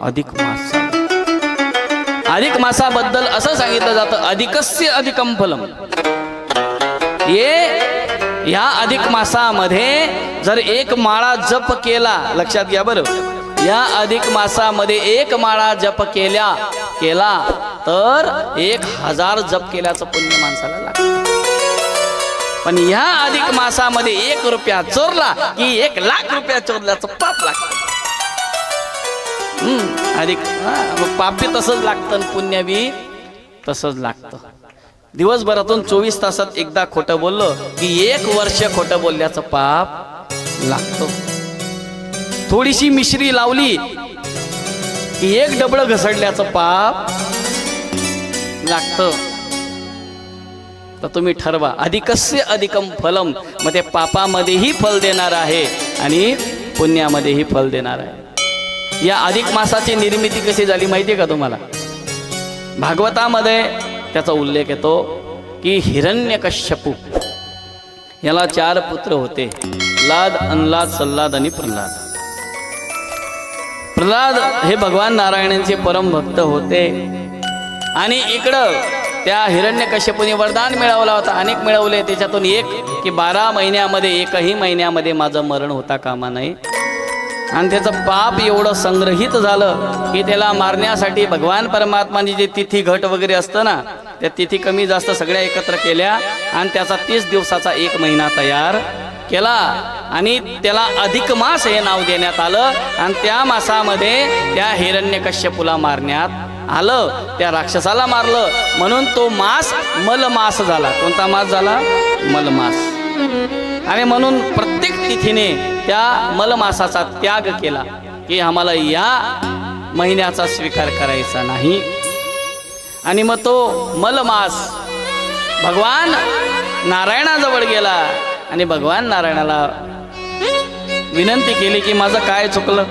अधिक मास। अधिक मासाबद्दल असं सांगितलं जातं, अधिकस्य अधिकम फलम। या अधिक मासामध्ये जर एक माळा जप केला, लक्षात घ्या बरं, या अधिक मासामध्ये एक माळा जप केला तर 1000 जप केल्याचं पुण्य माणसाला लागतं। पण या अधिक मासामध्ये 1 रुपया चोरला की 1,00,000 रुपया चोरल्याचं पाप लागतं। अधिक पाप बी तसंच लागतं, पुण्य बी तसंच लागतं। दिवसभरातून 24 तासात एकदा खोटं बोललो की 1 वर्ष खोटं बोलल्याचं पाप लागतं। थोडीशी मिश्री लावली की 1 डबडं घसडल्याचं पाप लागतं। तर तुम्ही ठरवा, अधिकस्य अधिकम फलम, मग ते पापामध्येही फल देणार आहे आणि पुण्यामध्येही फल देणार आहे। या अधिक मासाची निर्मिती कशी झाली माहिती आहे का तुम्हाला? भागवतामध्ये त्याचा उल्लेख येतो की हिरण्यकश्यपू याला 4 पुत्र होते, लाद, अनलाद, सल्लाद आणि प्रल्हाद। प्रल्हाद हे भगवान नारायणांचे परम भक्त होते आणि इकडं त्या हिरण्यकश्यपूने वरदान मिळवला होता, अनेक मिळवले, त्याच्यातून एक की 12 महिन्यामध्ये 1ही महिन्यामध्ये माझं मरण होता कामा नये। आणि त्याचं पाप एवढं संग्रहित झालं की त्याला मारण्यासाठी भगवान परमात्माने जे तिथी घट वगैरे असतं ना, त्या तिथी कमी जास्त सगळ्या एकत्र केल्या आणि त्याचा 30 दिवसाचा 1 महिना तयार केला आणि त्याला अधिक मास हे नाव देण्यात आलं। आणि त्या मासामध्ये त्या हिरण्यकश्यपूला मारण्यात आलं, त्या राक्षसाला मारलं, म्हणून तो मास मलमास झाला। कोणता मास झाला? मलमास। आणि म्हणून प्रत्येक तिथीने त्या मलमासाचा त्याग केला की आम्हाला या महिन्याचा स्वीकार करायचा नाही। आणि मग तो मलमास भगवान नारायणाजवळ गेला आणि भगवान नारायणाला विनंती केली की माझं काय चुकलं?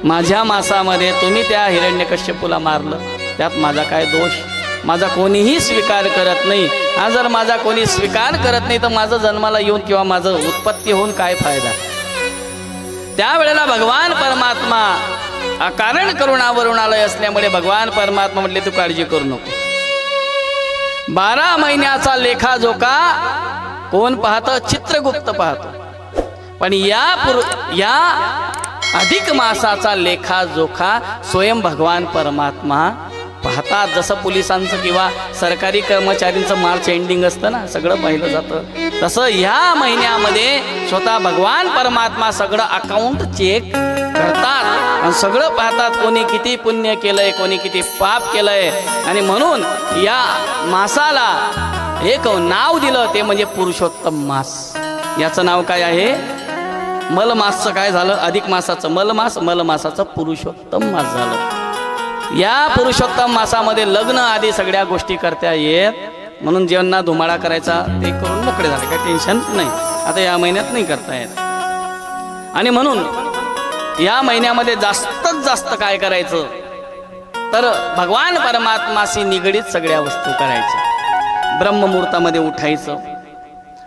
माझ्या मासामध्ये तुम्ही त्या हिरण्यकश्यपूला मारलं, त्यात माझा काय दोष? माझा कोणीही स्वीकार करत नाही। हा जर माझा कोणी स्वीकार करत नाही तर माझं जन्माला येऊन किंवा माझं उत्पत्ती होऊन काय फायदा? त्यावेळेला भगवान परमात्मा अकारण करुणावरुणालय असल्यामुळे भगवान परमात्मा म्हटले तू काळजी करू नको। 12 महिन्याचा लेखाजोखा कोण पाहतं? चित्रगुप्त पाहतो। पण या अधिक मासाचा लेखाजोखा स्वयं भगवान परमात्मा पाहतात। जसं पोलिसांचं किंवा सरकारी कर्मचाऱ्यांचं मार्च एंडिंग असतं ना, सगळं पाहिलं जातं, तसं ह्या महिन्यामध्ये स्वतः भगवान परमात्मा सगळं अकाउंट चेक करतात आणि सगळं पाहतात, कोणी किती पुण्य केलंय, कोणी किती पाप केलंय। आणि म्हणून या मासाला एक नाव दिलं, ते म्हणजे पुरुषोत्तम मास। याचं नाव काय आहे? मलमासचं काय झालं? अधिक मासाचं मलमास, मलमासाचं पुरुषोत्तम मास झालं। या पुरुषोत्तम मासामध्ये लग्न आदी सगळ्या गोष्टी करता येत, म्हणून ज्यांना धुमाळा करायचा ते करून मोकळे झाले, काही टेन्शन नाही। आता या महिन्यात नाही करता येत आणि म्हणून या महिन्यामध्ये जास्तीत जास्त काय करायचं तर भगवान परमात्माशी निगडीत सगळ्या वस्तू करायच्या। ब्रह्ममुहूर्तामध्ये उठायचं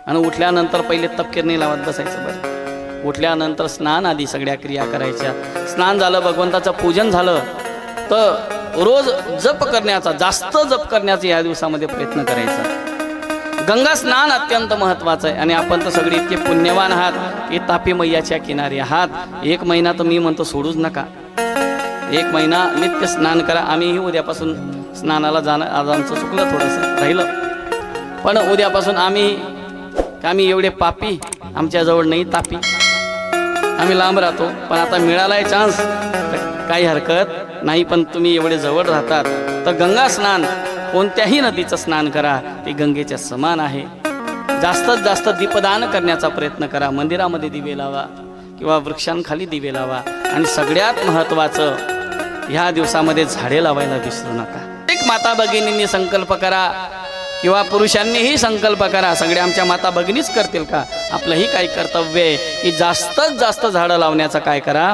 आणि उठल्यानंतर पहिले तपकिरणी लावत बसायचं। बरं, उठल्यानंतर स्नान आदी सगळ्या क्रिया करायच्या। स्नान झालं, भगवंताचं पूजन झालं, तर रोज जप करण्याचा, जास्त जप करण्याचा या दिवसामध्ये प्रयत्न करायचा। गंगा स्नान अत्यंत महत्त्वाचं आहे आणि आपण तर सगळे इतके पुण्यवान आहात की तापी मैयाच्या किनारी आहात। 1 महिना तर मी म्हणतो सोडूच नका, 1 महिना नित्य स्नान करा। आम्हीही उद्यापासून स्नानाला जाणं, आज आमचं चुकलं, थोडंसं राहिलं, पण उद्यापासून आम्ही एवढे पापी, आमच्याजवळ नाही तापी, आम्ही लांब राहतो। पण आता मिळालाय चान्स तर काही हरकत नाही, पण तुम्ही एवढे जवळ राहतात तर गंगा स्नान, कोणत्याही नदीचं स्नान करा, ते गंगेच्या समान आहे। जास्तीत जास्त दीपदान करण्याचा प्रयत्न करा, मंदिरामध्ये दिवे लावा किंवा वृक्षांखाली दिवे लावा। आणि सगळ्यात महत्त्वाचं, ह्या दिवसामध्ये झाडे लावायला विसरू नका। एक माता भगिनींनी संकल्प करा किंवा पुरुषांनीही संकल्प करा, सगळ्या आमच्या माता भगिनीच करतील का? आपलंही काही कर्तव्य आहे की जास्तीत जास्त झाडं लावण्याचा काय करा,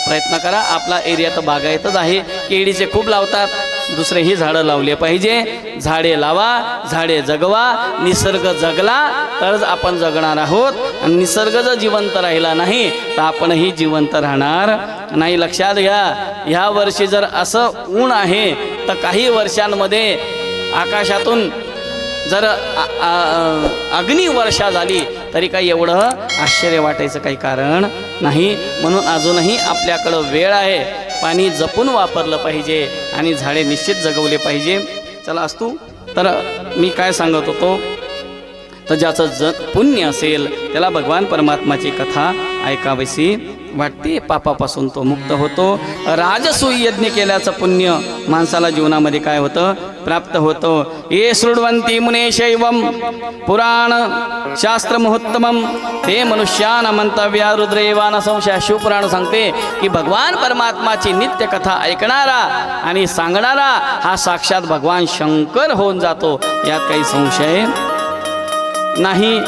प्रयत्न करा। आपला एरिया तर बागायतच आहे, केळीचे खूप लावतात, दुसरेही झाडं लावले पाहिजे. झाडे लावा, झाडे जगवा. निसर्ग जगला तरच आपण जगणार आहोत. आणि निसर्ग जर जिवंत राहिला नाही तर आपणही जिवंत राहणार नाही. लक्षात घ्या, ह्या वर्षी जर असं ऊन आहे तर काही वर्षांमध्ये आकाशातून जर अग्निवर्षा झाली तरी काही एवढं आश्चर्य वाटायचं काही कारण नाही. म्हणून अजूनही आपल्याकडं वेळ आहे. पाणी जपून वापरलं पाहिजे आणि झाडे निश्चित जगवले पाहिजे. चला असतो. तर मी काय सांगत होतो, तर ज्याचं पुण्य असेल त्याला भगवान परमात्माची कथा ऐकावीशी वाटते. पापापासून तो मुक्त होतो. राजसूय यज्ञ केल्याचं पुण्य माणसाला जीवनामध्ये काय होतं, प्राप्त होतं. ये शृण्वन्ति मुने शैवम पुराण शास्त्र मुहुत्तमम ते मनुष्यान मंतव्या रुद्रेवान संशय. शिवपुराण सांगते की भगवान परमात्माची नित्य कथा ऐकणारा आणि सांगणारा हा साक्षात भगवान शंकर होऊन जातो, यात काही संशय नाही.